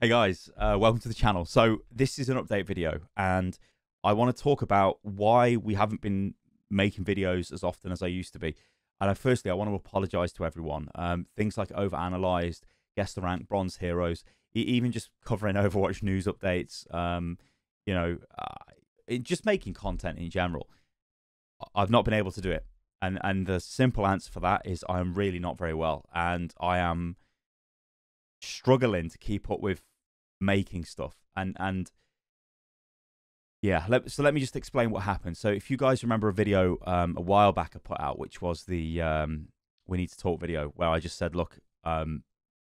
Hey guys, welcome to the channel. So this is an update video and I want to talk about why we haven't been making videos as often as I used to be. And firstly, I want to apologize to everyone. Things like overanalyzed, guess the rank, bronze heroes, even just covering Overwatch news updates, you know, just making content in general. I've not been able to do it. And the simple answer for that is I am really not very well. And I am struggling to keep up with making stuff and yeah, so let me just explain what happened. So if you guys remember a video a while back I put out, which was the we need to talk video, where I just said, look,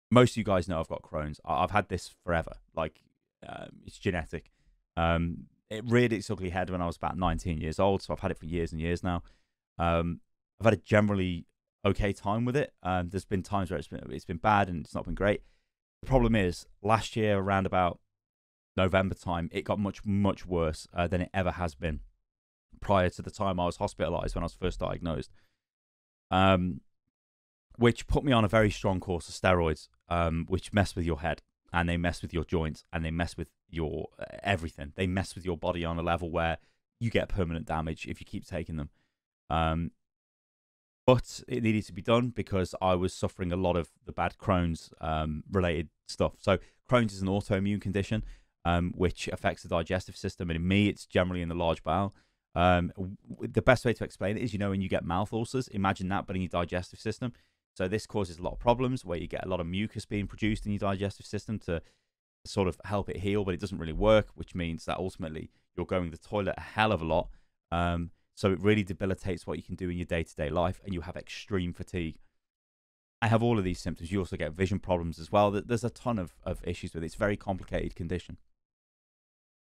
most of you guys know I've got Crohn's. I've had this forever, like it's genetic. It reared its ugly head when I was about 19 years old, so I've had it for years and years now. I've had a generally okay time with it. There's been times where it's been bad and it's not been great. The problem is, last year around about November time, it got much worse than it ever has been prior to the time I was hospitalized when I was first diagnosed, which put me on a very strong course of steroids, which mess with your head and they mess with your joints and they mess with your everything. They mess with your body on a level where you get permanent damage if you keep taking them. But it needed to be done because I was suffering a lot of the bad Crohn's related stuff. So Crohn's is an autoimmune condition which affects the digestive system. And in me, it's generally in the large bowel. The best way to explain it is, when you get mouth ulcers, imagine that, but in your digestive system. So this causes a lot of problems where you get a lot of mucus being produced in your digestive system to sort of help it heal, but it doesn't really work, which means that ultimately you're going to the toilet a hell of a lot. So it really debilitates what you can do in your day-to-day life, and you have extreme fatigue. I have all of these symptoms. You also get vision problems as well. There's a ton of issues with it. It's a very complicated condition.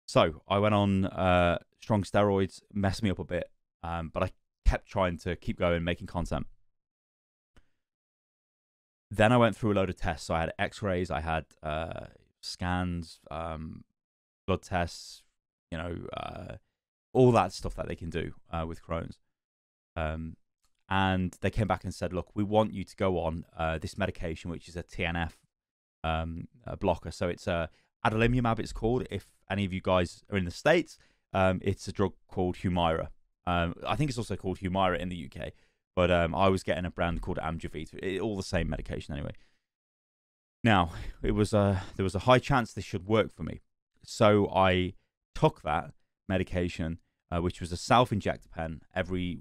So I went on strong steroids, messed me up a bit, but I kept trying to keep going, making content. Then I went through a load of tests. So I had x-rays, I had scans, blood tests, all that stuff that they can do with Crohn's. And they came back and said, look, we want you to go on this medication, which is a TNF blocker. So it's adalimumab, it's called. If any of you guys are in the States, it's a drug called Humira. I think it's also called Humira in the UK. But I was getting a brand called Amjavita. All the same medication anyway. Now, there was a high chance this should work for me. So I took that medication, which was a self-injector pen,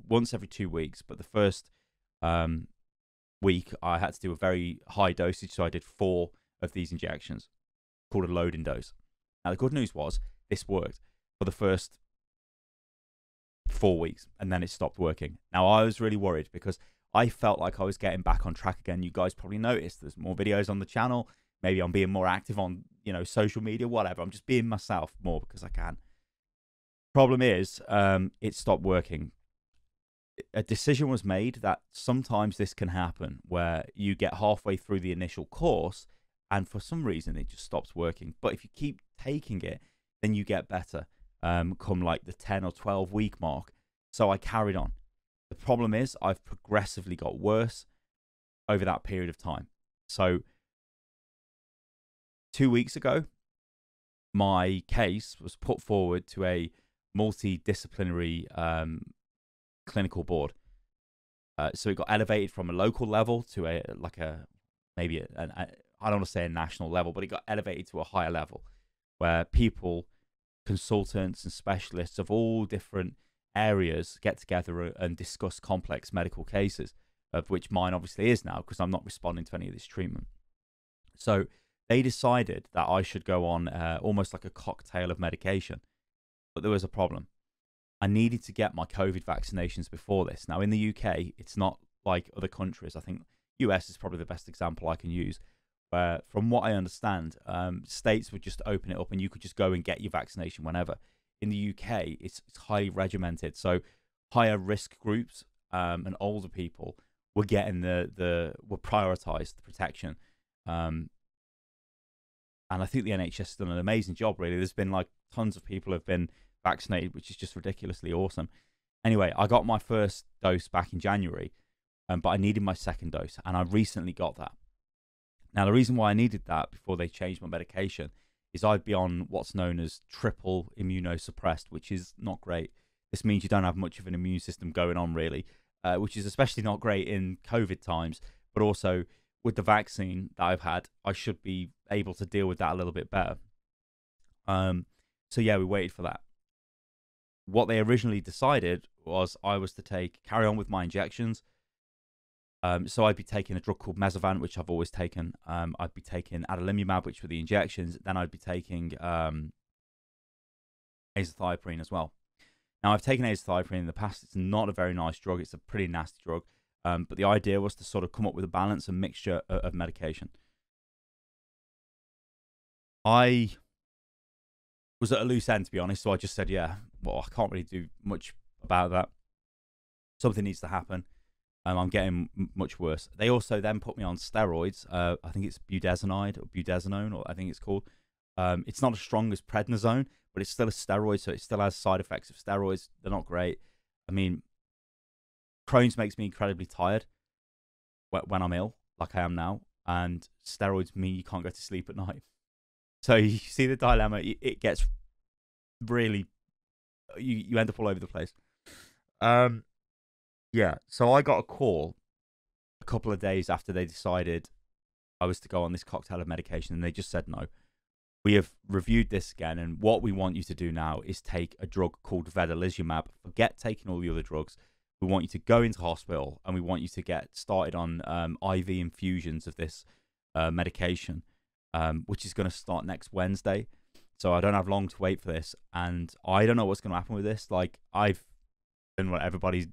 once every 2 weeks. But the first week, I had to do a very high dosage, so I did 4 of these injections, called a loading dose. Now, the good news was this worked for the first 4 weeks, and then it stopped working. Now, I was really worried because I felt like I was getting back on track again. You guys probably noticed there's more videos on the channel. Maybe I'm being more active on, social media, whatever. I'm just being myself more because I can. Problem is, it stopped working. A decision was made that sometimes this can happen where you get halfway through the initial course and for some reason it just stops working. But if you keep taking it, then you get better come like the 10 or 12 week mark. So I carried on. The problem is I've progressively got worse over that period of time. So 2 weeks ago, my case was put forward to a multidisciplinary clinical board. So it got elevated from a local level to I don't want to say a national level, but it got elevated to a higher level where people, consultants and specialists of all different areas get together and discuss complex medical cases, of which mine obviously is now because I'm not responding to any of this treatment. So they decided that I should go on almost like a cocktail of medication. But there was a problem. I needed to get my COVID vaccinations before this. Now, in the UK, it's not like other countries. I think US is probably the best example I can use, where, from what I understand, states would just open it up and you could just go and get your vaccination whenever. In the UK, it's highly regimented. So higher risk groups and older people were getting were prioritized the protection. And I think the NHS has done an amazing job, really. There's been like tons of people have been vaccinated, which is just ridiculously awesome. Anyway, I got my first dose back in January, but I needed my second dose, and I recently got that. Now, the reason why I needed that before they changed my medication is I'd be on what's known as triple immunosuppressed, which is not great. This means you don't have much of an immune system going on, really, which is especially not great in COVID times, but also with the vaccine that I've had, I should be able to deal with that a little bit better. So yeah, we waited for that. What they originally decided was I was to carry on with my injections. So I'd be taking a drug called Mesovant, which I've always taken. I'd be taking adalimumab, which were the injections. Then I'd be taking azathioprine as well. Now, I've taken azathioprine in the past. It's not a very nice drug. It's a pretty nasty drug. But the idea was to sort of come up with a balance and mixture of medication. I was at a loose end, to be honest, so I just said, yeah, well, I can't really do much about that. Something needs to happen. I'm getting much worse. They also then put me on steroids. I think it's budesonide or budesonone, or I think it's called. It's not as strong as prednisone, but it's still a steroid, so it still has side effects of steroids. They're not great. I mean, Crohn's makes me incredibly tired when I'm ill, like I am now, and steroids mean you can't go to sleep at night. So you see the dilemma. It gets really, you end up all over the place. Yeah, so I got a call a couple of days after they decided I was to go on this cocktail of medication, and they just said, no, we have reviewed this again, and what we want you to do now is take a drug called vedolizumab. Forget taking all the other drugs. We want you to go into hospital, and we want you to get started on IV infusions of this medication, which is going to start next Wednesday. So I don't have long to wait for this, and I don't know what's going to happen with this. Like, I've done what everybody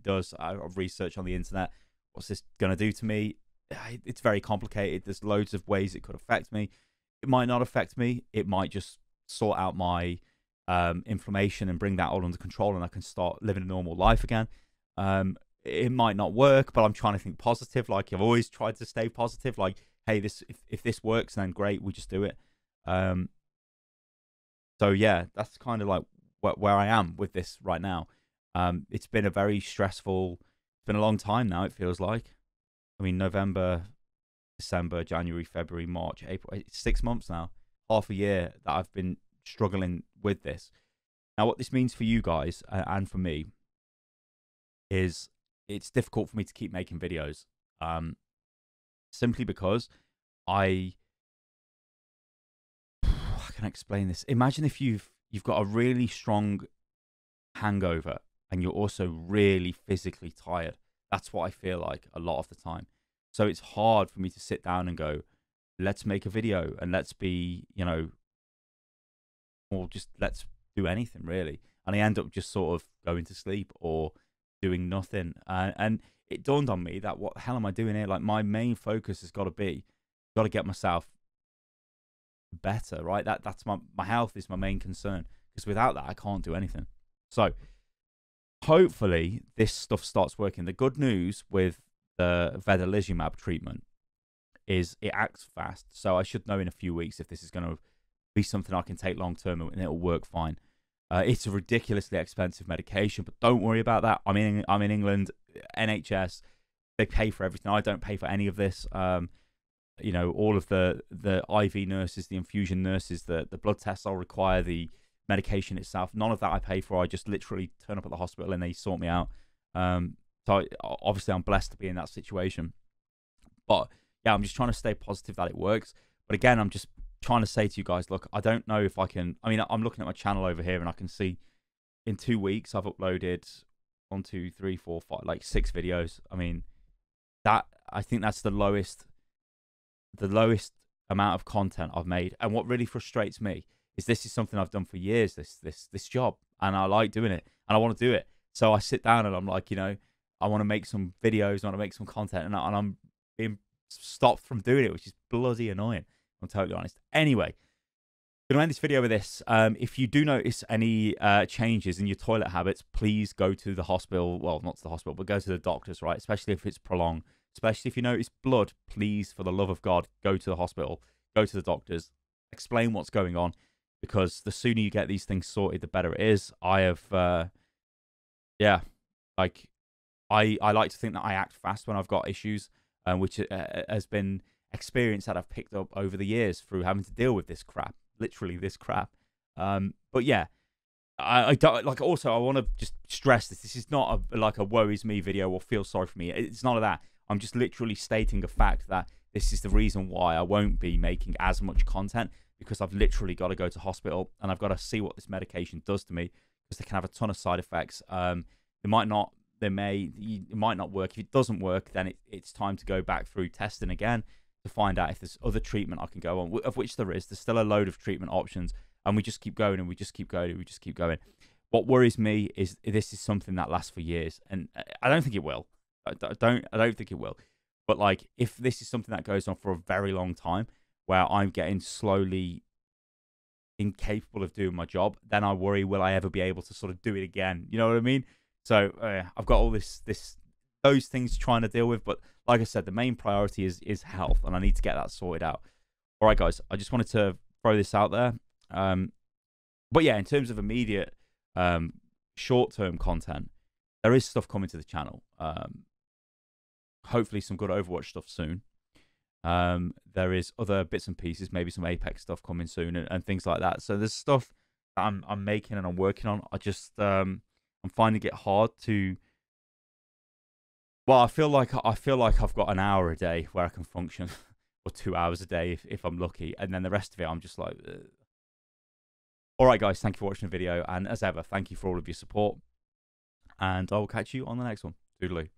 does. I've researched on the internet. What's this going to do to me? It's very complicated. There's loads of ways it could affect me. It might not affect me. It might just sort out my inflammation and bring that all under control, and I can start living a normal life again. It might not work, but I'm trying to think positive. Like, I've always tried to stay positive. Like, hey, if this works, then great, we just do it. So yeah, that's kind of like where I am with this right now. It's been a very stressful, it's been a long time now, it feels like. I mean, November, December, January, February, March, April, it's 6 months now, half a year that I've been struggling with this. Now, what this means for you guys and for me is it's difficult for me to keep making videos, simply because how can I explain this? Imagine if you've got a really strong hangover and you're also really physically tired. That's what I feel like a lot of the time. So it's hard for me to sit down and go, let's make a video and let's be, or just let's do anything really. And I end up just sort of going to sleep or doing nothing. And it dawned on me that what the hell am I doing here? Like, my main focus has got to get myself better, right? That's my health is my main concern, because without that I can't do anything. So hopefully this stuff starts working. The good news with the vedolizumab treatment is it acts fast, so I should know in a few weeks if this is going to be something I can take long term and it'll work fine. It's a ridiculously expensive medication, but don't worry about that. I'm in England, NHS, they pay for everything. I don't pay for any of this. All of the IV nurses, the infusion nurses, the blood tests I'll require, the medication itself, none of that I pay for. I just literally turn up at the hospital and they sort me out. So obviously I'm blessed to be in that situation. But yeah, I'm just trying to stay positive that it works. But again, I'm just trying to say to you guys, look, I don't know if I can. I mean, I'm looking at my channel over here and I can see in 2 weeks I've uploaded 1, 2, 3, 4, 5, like 6 videos. I mean, I think that's the lowest amount of content I've made. And what really frustrates me is this is something I've done for years, this job, and I like doing it and I want to do it. So I sit down and I'm like, I want to make some videos, I want to make some content, and I'm being stopped from doing it, which is bloody annoying. I'm totally honest. Anyway, I'm going to end this video with this. If you do notice any changes in your toilet habits, please go to the hospital. Well, not to the hospital, but go to the doctors, right? Especially if it's prolonged. Especially if you notice blood, please, for the love of God, go to the hospital. Go to the doctors. Explain what's going on, because the sooner you get these things sorted, the better it is. I have, I like to think that I act fast when I've got issues, which has been experience that I've picked up over the years through having to deal with this crap, literally this crap. But yeah, I don't like. Also, I want to just stress this. This is not like a worries me video or feel sorry for me. It's none of that. I'm just literally stating a fact that this is the reason why I won't be making as much content, because I've literally got to go to hospital and I've got to see what this medication does to me, because they can have a ton of side effects. It might not work. If it doesn't work, then it's time to go back through testing again to find out if there's other treatment I can go on, of which there is. There's still a load of treatment options, and we just keep going and we just keep going and we just keep going. What worries me is this is something that lasts for years, and I don't think it will. I don't think it will. But like, if this is something that goes on for a very long time, where I'm getting slowly incapable of doing my job, then I worry, will I ever be able to sort of do it again? You know what I mean? So I've got all those things trying to deal with, but like I said, the main priority is health, and I need to get that sorted out. All right, guys, I just wanted to throw this out there. But yeah, in terms of immediate short-term content, there is stuff coming to the channel. Hopefully some good Overwatch stuff soon. There is other bits and pieces, maybe some Apex stuff coming soon, and things like that. So there's stuff that I'm making and I'm working on. I just I'm finding it hard to. Well, I feel like I've got an hour a day where I can function, or 2 hours a day if I'm lucky, and then the rest of it I'm just like. Ugh. All right, guys, thank you for watching the video, and as ever, thank you for all of your support, and I will catch you on the next one. Toodaloo.